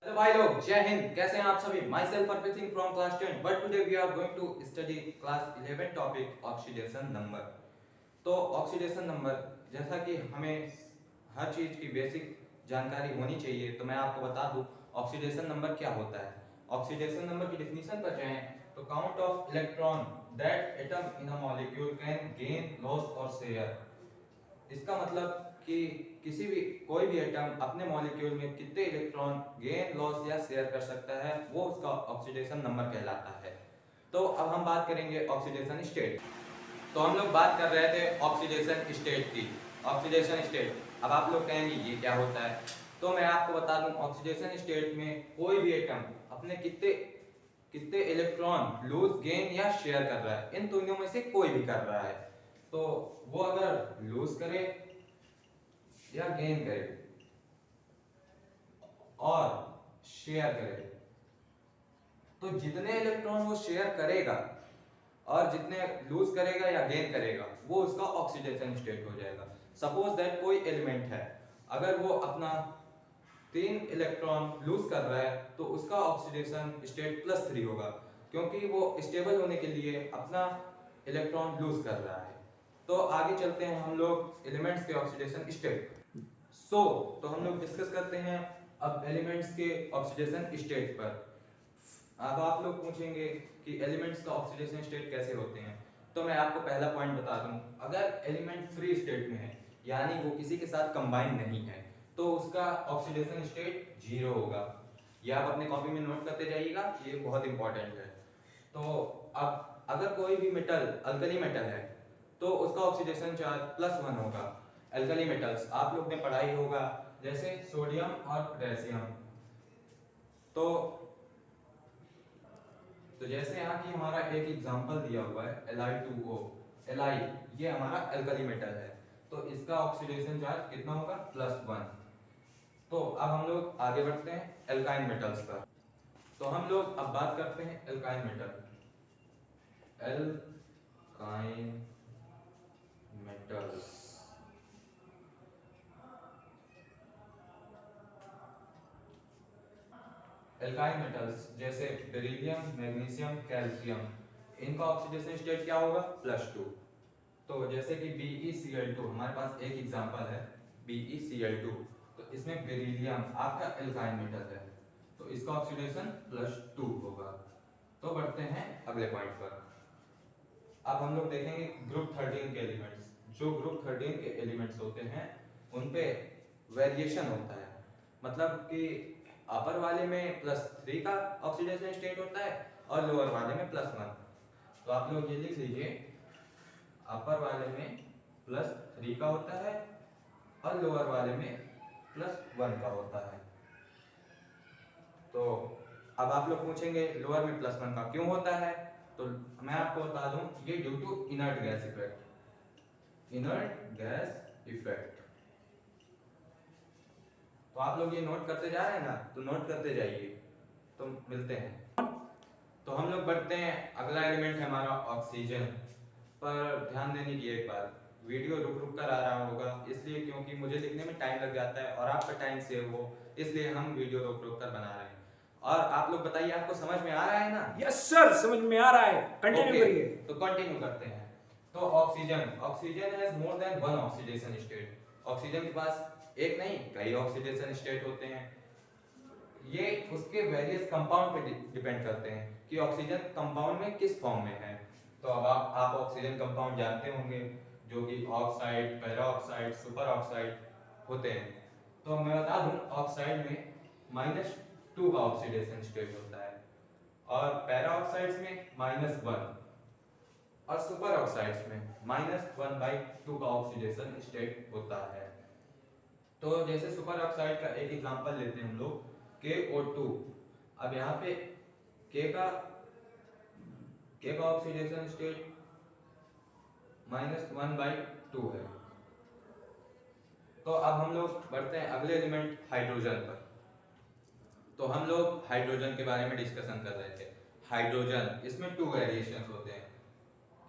Hello भाई लोग, जय हिंद। कैसे हैं आप सभी? Myself Arpit Singh from class 10, but today we are going to study class 11 topic oxidation number. तो ऑक्सीडेशन नंबर, जैसा कि हमें हर चीज की बेसिक जानकारी होनी चाहिए, तो मैं आपको बता दूं ऑक्सीडेशन नंबर क्या होता है। ऑक्सीडेशन नंबर की डेफिनेशन पर जाएं तो count of electron that atom in a molecule can gain, loss और शेयर। इसका मतलब कि किसी भी कोई भी एटम अपने मॉलिक्यूल में कितने इलेक्ट्रॉन गेन, लॉस या शेयर कर सकता है, वो उसका ऑक्सीडेशन नंबर कहलाता है। तो अब हम बात करेंगे ऑक्सीडेशन स्टेट। तो हम लोग बात कर रहे थे ऑक्सीडेशन स्टेट की। ऑक्सीडेशन स्टेट, अब आप लोग कहेंगे ये क्या होता है? तो मैं आपको बता दूं, ऑक्सीडेशन स्टेट में कोई भी एटम अपने कितने कितने इलेक्ट्रॉन लूज, गेन या शेयर कर रहा है, इन दोनों में से कोई भी कर रहा है। तो वो अगर लूज करे या गेन करे और शेयर करे, तो जितने इलेक्ट्रॉन वो शेयर करेगा और जितने लूज करेगा या गेन करेगा, वो उसका ऑक्सीडेशन स्टेट हो जाएगा। सपोज दैट कोई एलिमेंट है, अगर वो अपना 3 इलेक्ट्रॉन लूज कर रहा है तो उसका ऑक्सीडेशन स्टेट +3 होगा, क्योंकि वो स्टेबल होने के लिए अपना इलेक्ट्रॉन लूज कर रहा है। तो आगे चलते हैं हम लोग एलिमेंट्स के ऑक्सीडेशन स्टेट। तो हम लोग डिस्कस करते हैं अब एलिमेंट्स के ऑक्सीडेशन स्टेट पर। अब आप लोग पूछेंगे कि एलिमेंट्स का ऑक्सीडेशन स्टेट कैसे होते हैं। तो मैं आपको पहला पॉइंट बता दूं, अगर एलिमेंट फ्री स्टेट में है, यानी वो किसी के साथ कंबाइन नहीं है, तो उसका ऑक्सीडेशन स्टेट 0 होगा। ये आप अपने कॉपी में नोट करते जाइएगा, ये बहुत इंपॉर्टेंट है। तो अब अगर कोई भी मेटल अल्कली मेटल है, तो उसका ऑक्सीडेशन चार्ज +1 होगा। अल्कली मेटल्स आप लोग ने पढ़ाई होगा, जैसे सोडियम और पोटेशियम। तो जैसे यहाँ की हमारा एक एग्जांपल दिया हुआ है Li2O। Li ये हमारा अल्कली मेटल है, तो इसका ऑक्सीडेशन चार्ज कितना होगा? +1। तो अब हम लोग आगे बढ़ते हैं एल्काइन मेटल्स पर। तो हम लोग अब बात करते हैं alkyne metal. Alkyne metals, alkyne metals जैसे बेरिलियम, मैग्नीशियम, कैल्शियम, इनका ऑक्सीडेशन स्टेट क्या होगा? +2। तो जैसे कि BeCl2, हमारे पास एक एग्जांपल है BeCl2। तो इसमें बेरिलियम आपका एल्काइन मेटल है, तो इसका ऑक्सीडेशन +2 होगा। तो बढ़ते हैं अगले पॉइंट पर। अब हम लोग देखेंगे ग्रुप 13 के एलिमेंट्स। जो ग्रुप 13 के एलिमेंट्स होते हैं उन पे वेरिएशन होता है, मतलब कि अपर वाले में +3 का ऑक्सीडेशन स्टेट होता है और लोअर वाले में +1। तो आप लोग ये लिख लीजिए, अपर वाले में +3 का होता है और लोअर वाले में +1 का होता है। तो अब आप लोग पूछेंगे लोअर में +1 का क्यों होता है? तो मैं आपको बता दूं, ये due to inert gas effect. Inert gas effect. तो आप लोग ये नोट करते जा रहे हैं ना, तो नोट करते जाइए। तो मिलते हैं। तो हम लोग बढ़ते हैं, अगला एलिमेंट है हमारा ऑक्सीजन। पर ध्यान देने की एक बात, वीडियो रुक रुक कर आ रहा होगा, इसलिए क्योंकि मुझे लिखने में टाइम लग जाता है और आपका टाइम सेव हो, इसलिए हम वीडियो रुक रुक कर बना रहे हैं। और आप लोग बताइए, आपको समझ में आ रहा है ना? यस सर, समझ में आ रहा है। कंटिन्यू करिए। तो कंटिन्यू करते हैं। तो oxygen has more than one oxidation state. Oxygen के पास एक नहीं, कई ऑक्सीडेशन स्टेट होते हैं। ये उसके वेरियस कंपाउंड पे डिपेंड करते हैं कि ऑक्सीजन कंपाउंड में किस फॉर्म में है। तो अब आप ऑक्सीजन कंपाउंड जानते होंगे, जो कि oxide, para oxide, super oxide होते हैं। तो मैं बता दूं, ऑक्साइड में -2 का ऑक्सीडेशन स्टेट होता है और पैरा ऑक्साइड्स में -1 और सुपर ऑक्साइड्स में -1/2 का ऑक्सीडेशन स्टेट होता है। तो जैसे सुपर ऑक्साइड का एक एग्जांपल लेते हैं हम लोग, KO2। अब यहाँ पे K का ऑक्सीडेशन स्टेट -1/2 है। तो अब हम लोग बढ़ते हैं अगले एलिमेंट हाइड्रोजन पर। तो हम लोग हाइड्रोजन के बारे में डिस्कशन कर रहे थे। हाइड्रोजन, इसमें 2 वेरिएशंस होते हैं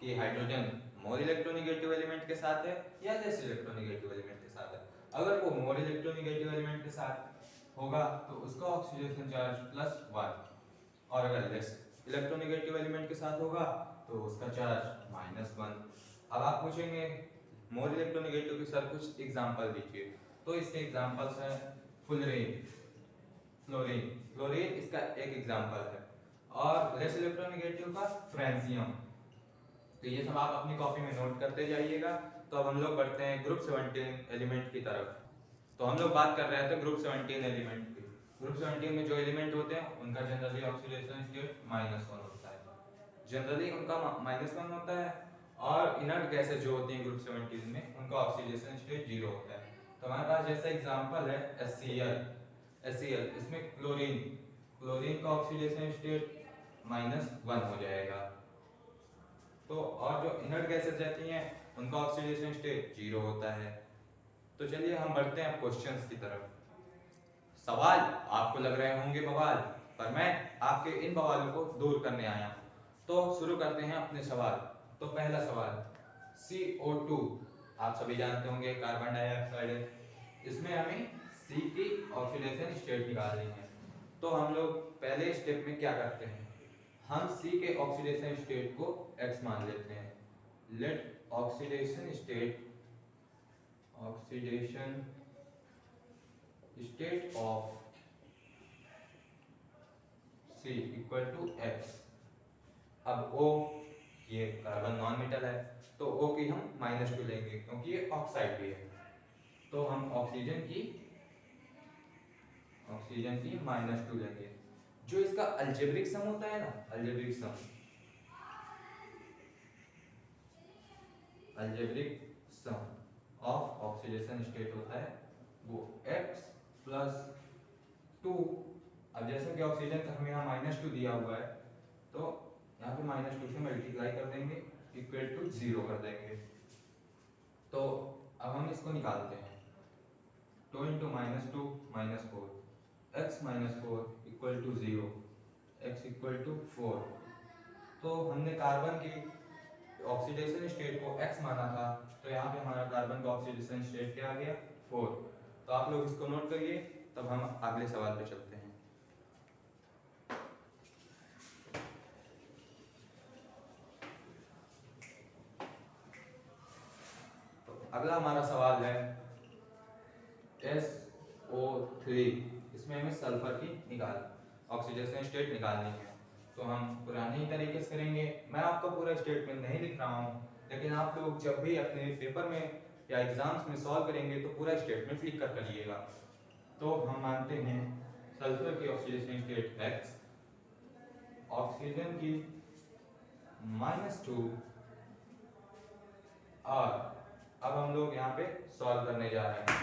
कि हाइड्रोजन मोर इलेक्ट्रोनेगेटिव एलिमेंट के साथ है या लेस इलेक्ट्रोनेगेटिव एलिमेंट के साथ है। अगर वो मोर इलेक्ट्रोनेगेटिव एलिमेंट के साथ होगा तो उसका ऑक्सीडेशन चार्ज +1, और अगर लेस इलेक्ट्रोनेगेटिव एलिमेंट के साथ होगा तो उसका चार्ज -1। अब आप पूछेंगे मोर इलेक्ट्रोनेगेटिव के सर कुछ एग्जांपल दीजिए, तो इसके एग्जांपल्स हैं फुलरीन, फ्लोरीन। फ्लोरीन इसका एक एग्जांपल है, और लेस इलेक्ट्रोनेगेटिव का फ्रेंसियम। तो ये सब आप अपनी कॉपी में नोट करते जाइएगा। तो अब हम लोग बढ़ते हैं ग्रुप 17 एलिमेंट की तरफ। तो हम लोग बात कर रहे थे ग्रुप 17 एलिमेंट की। ग्रुप 17 में जो एलिमेंट होते हैं उनका जनरली ऑक्सीडेशन स्टेट -1 होता है, जनरली उनका -1 होता है, और इनर्ट गैसेस जो होती हैं ग्रुप 17 में उनका ऑक्सीडेशन स्टेट 0 होता है। तो हमारे पास जैसा एग्जांपल है HCl, इसमें क्लोरीन का ऑक्सीडेशन स्टेट -1 हो जाएगा। तो और जो इनर्ट गैसेस रहती हैं उनका ऑक्सीडेशन स्टेट 0 होता है। तो चलिए हम बढ़ते हैं क्वेश्चंस की तरफ। सवाल आपको लग रहे होंगे बवाल, पर मैं आपके इन बवालों को दूर करने आया हूं। तो शुरू करते हैं अपने सवाल। तो पहला सवाल, CO2 आप सभी जानते होंगे कार्बन डाइऑक्साइड है, इसमें हमें C की ऑक्सीडेशन स्टेट निकालनी है। तो हम लोग पहले स्टेप में क्या करते हैं, हम C के ऑक्सीडेशन स्टेट को X मान लेते हैं। Let oxidation state of C equal to X। अब O, ये कार्बन नॉन मेटल है तो O की हम -2 लेंगे क्योंकि ये ऑक्साइड भी है। तो हम ऑक्सीजन की -2 लेंगे। जो इसका अलजेब्रिक सम होता है ना, algebraic sum of oxidation state होता है वो X + 2। अब जैसे कि ऑक्सीजन का हमें यहाँ -2 दिया हुआ है तो यहाँ पे -2 से मल्टीप्लाई कर देंगे इक्वल टू 0 कर देंगे। तो अब हम इसको निकालते हैं। 2 × -2 -4, x - 4 equal to 0, x equal to 4। तो हमने कार्बन की ऑक्सीडेशन स्टेट को x माना था, तो यहाँ पे हमारा कार्बन का ऑक्सीडेशन स्टेट क्या आ गया, 4। तो आप लोग इसको नोट करिए, तब हम अगले सवाल पे चलते हैं। तो अगला हमारा सवाल है SO3, इसमें हमें सल्फर की ऑक्सीडेशन स्टेट निकालनी है। तो हम पुराने ही तरीके से करेंगे। मैं आपको पूरा स्टेटमेंट नहीं लिख रहा हूँ, लेकिन आप लोग जब भी अपने पेपर में या एग्जाम्स में सॉल्व करेंगे तो पूरा स्टेटमेंट लिख कर करिएगा। तो हम मानते हैं सल्फर की ऑक्सीडेशन स्टेट X, ऑक्सीजन की -2, और अब हम लोग यहाँ पे सॉल्व करने जा रहे हैं।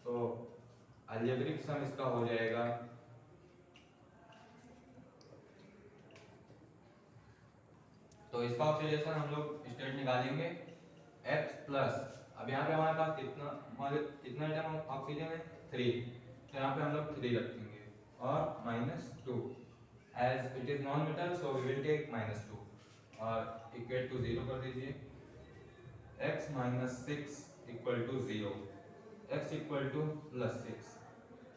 तो अलजेब्रिक सम इसका हो जाएगा तो इसका ऑक्सीडेशन हम लोग स्टेट निकालेंगे X+, अब यहाँ पे हमारे पास कितना एटम ऑक्सीजन है, 3, तो यहाँ पे हम लोग 3 रखेंगे, और -2, as it is non metal so we will take -2, और इक्वल टू 0 कर दीजिए। X - 6 equal to 0, X equal to +6।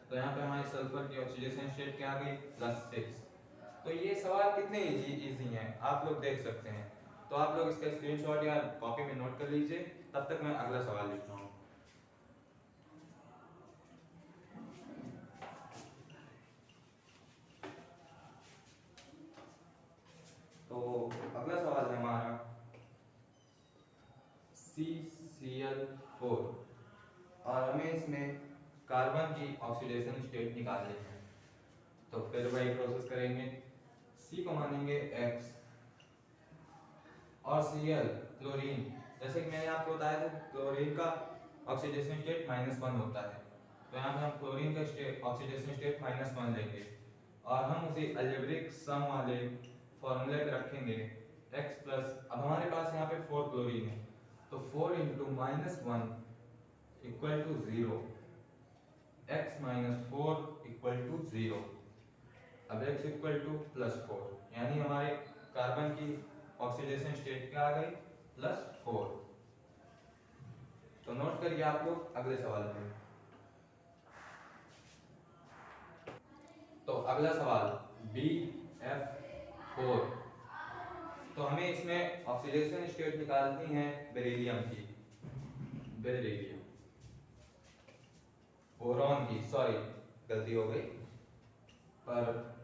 तो यहाँ पे हमारी सल्फर की ऑक्सीडेशन स्टेट क्या आ गई, +6। तो ये सवाल कितने इजी हैं आप लोग देख सकते हैं। तो आप लोग इसका स्क्रीनशॉट या कॉपी में नोट कर लीजिए, तब तक मैं अगला सवाल लिख रहा हूँ। तो अगला सवाल है हमारा CCl4, और हमें इसमें कार्बन की ऑक्सीडेशन स्टेट निकालनी है। तो फिर वही प्रोसेस करेंगे, C को मानेंगे X, और Cl क्लोरीन, जैसे कि मैंने आपको बताया था क्लोरीन का ऑक्सीडेशन स्टेट -1 होता है। तो यहाँ पे हम क्लोरीन का ऑक्सीडेशन स्टेट -1 लेंगे, और हम उसे अलजेब्रिक सम वाले फॉर्मूले पे रखेंगे X+। अब हमारे पास यहाँ पे 4 क्लोरीन है, तो 4 × -1 equal to 0, X - 4 equal to 0। अब X इक्वल टू +4, यानी हमारे कार्बन की ऑक्सीडेशन स्टेट क्या आ गई, +4। तो नोट करिए आप लोग अगले सवाल में। अगला सवाल BF4। तो हमें इसमें ऑक्सीडेशन स्टेट निकालनी है बेरिलियम की, बेरिलियम, बोरॉन की, सॉरी गलती हो गई, पर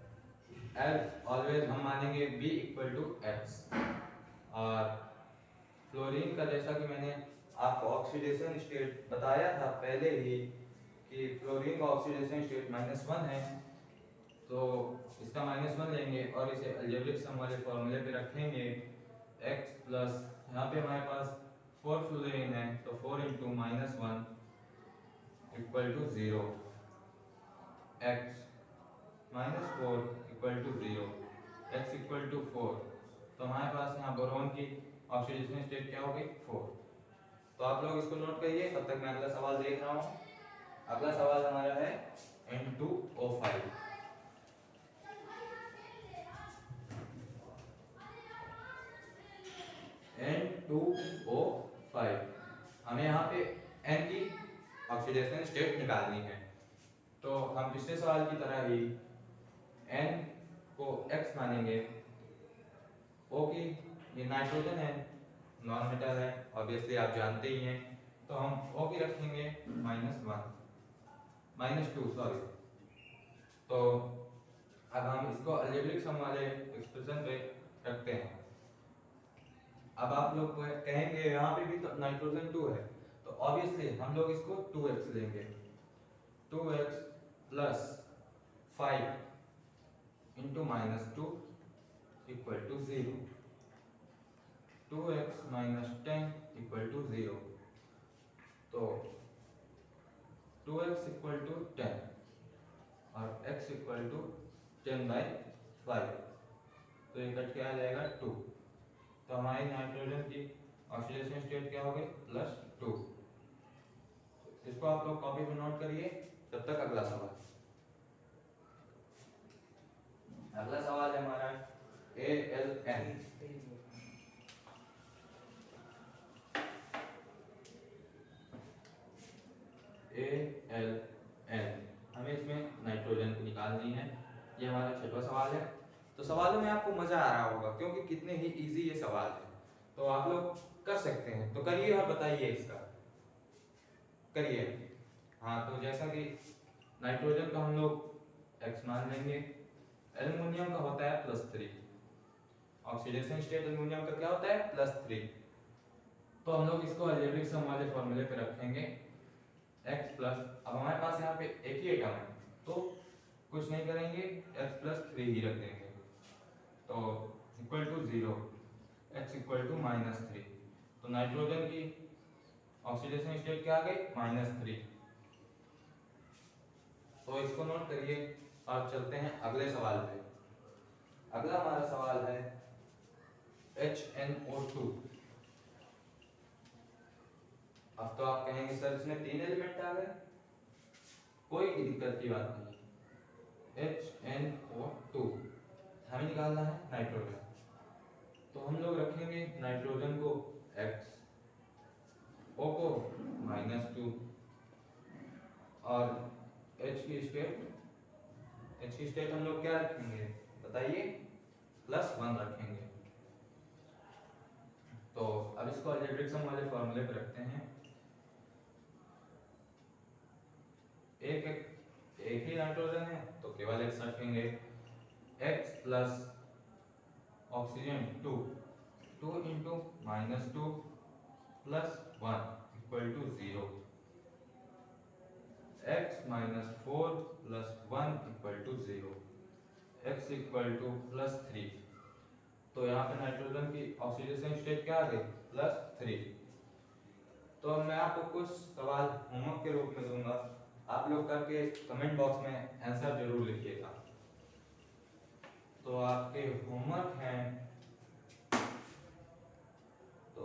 एल्फ ऑलवेज हम मानेंगे B इक्वल टू X। और फ्लोरीन का जैसा कि मैंने आपको ऑक्सीडेशन स्टेट बताया था पहले ही कि फ्लोरीन का ऑक्सीडेशन स्टेट -1 है, तो इसका -1 लेंगे और इसे अलजेब्रिक सम वाले फॉर्मूले पे रखेंगे। x प्लस यहाँ पे हमारे पास 4 फ्लोरीन है, तो 4 into -1 equal to 0, x -4 equal to 0, x equal to 4। तो हमारे पास यहाँ बोरॉन की ऑक्सीडेशन स्टेट क्या हो गई 4। तो आप लोग इसको नोट करिए, तब तक मैं अगला सवाल देख रहा हूँ। अगला सवाल हमारा है N2O5। N2O5 हमें यहाँ पे N की ऑक्सीडेशन स्टेट निकालनी है। तो हम पिछले सवाल की तरह ही N को X मानेंगे, O की ये नाइट्रोजन है, नॉन मेटल है, ऑब्वियसली आप जानते ही हैं, तो हम O की रखेंगे -2 सॉरी। तो अब हम इसको अलजेब्रिक सम वाले एक्सप्रेशन पे रखते हैं। अब आप लोग कहेंगे यहाँ पे भी तो नाइट्रोजन 2 है, तो ऑब्वियसली हम लोग इसको 2x लेंगे, 2x plus 5 into -2 equal to 0, 2x minus 10 equal to 0। तो 2x इक्वल टू 10 और x इक्वल टू 10/5, तो ये कट के आ जाएगा 2। तो हमारी नाइट्रोजन की ऑक्सीडेशन स्टेट क्या हो गई +2। इसको आप लोग कॉपी पे नोट करिए, तब तक अगला सवाल। अगला सवाल है हमारा ALN। ALN हमें इसमें नाइट्रोजन की निकालनी है। ये हमारा 6वां सवाल है। तो सवालों में आपको मजा आ रहा होगा क्योंकि कितने ही इजी ये सवाल है, तो आप लोग कर सकते हैं। तो करिए और बताइए इसका, करिए। हाँ, तो जैसा कि नाइट्रोजन का हम लोग x मान लेंगे, एल्युमिनियम का होता है +3, ऑक्सीडेशन स्टेट एल्युमिनियम का क्या होता है +3। तो हम लोग इसको अलजेब्रिक सम वाले फॉर्मूले पे रखेंगे, x प्लस, अब हमारे पास यहाँ पे एक ही एटम है तो कुछ नहीं करेंगे, x प्लस 3 ही रख देंगे, तो equal to 0, x equal to -3। तो नाइट्रोजन की ऑक्सीडेशन स्टेट क्या आ गई -3। तो इसको नोट करिए और चलते हैं अगले सवाल पे। अगला हमारा सवाल है HNO2। अब तो आप कहेंगे सर इसमें 3 एलिमेंट आ गए, कोई दिक्कत की बात नहीं। HNO2 हमें निकालना है नाइट्रोजन, तो हम लोग रखेंगे नाइट्रोजन को x, O को -2 और H की स्टेट हम लोग क्या रखेंगे बताइए, +1 रखेंगे। तो अब इसको अलजेब्रिक सम वाले फॉर्मूले पे रखते हैं। एक ही नाइट्रोजन है तो केवल x रखेंगे, x plus oxygen 2 into -2 plus 1 equal to 0, x minus 4 plus 1 equal to 0, x equal to +3। तो यहाँ पे नाइट्रोजन की ऑक्सीडेशन स्टेट क्या आ गई +3। तो मैं आपको कुछ सवाल होमवर्क के रूप में दूंगा, आप लोग करके कमेंट बॉक्स में आंसर जरूर लिखिएगा। तो आपके होमवर्क हैं, तो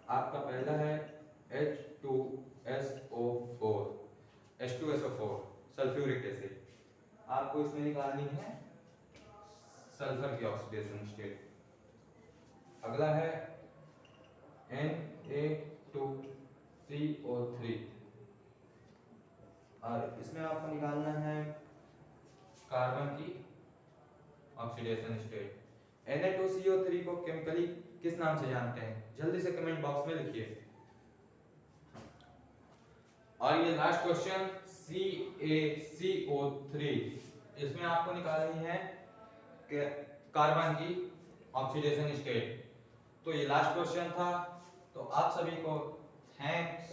आपका पहला है H2SO4 सल्फ्यूरिक एसिड। आपको इसमें निकालनी है सल्फर की ऑक्सीडेशन स्टेट। अगला है Na2CO3। और इसमें आपको निकालना है कार्बन की ऑक्सीडेशन स्टेट। Na2CO3 को केमिकली किस नाम से जानते हैं? जल्दी से कमेंट बॉक्स में लिखिए। और ये लास्ट क्वेश्चन CaCO3, इसमें आपको निकालनी है कार्बन की ऑक्सीडेशन स्टेट। तो ये लास्ट क्वेश्चन था। तो आप सभी को थैंक्स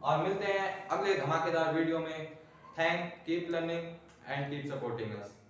और मिलते हैं अगले धमाकेदार वीडियो में। Keep learning and keep supporting us.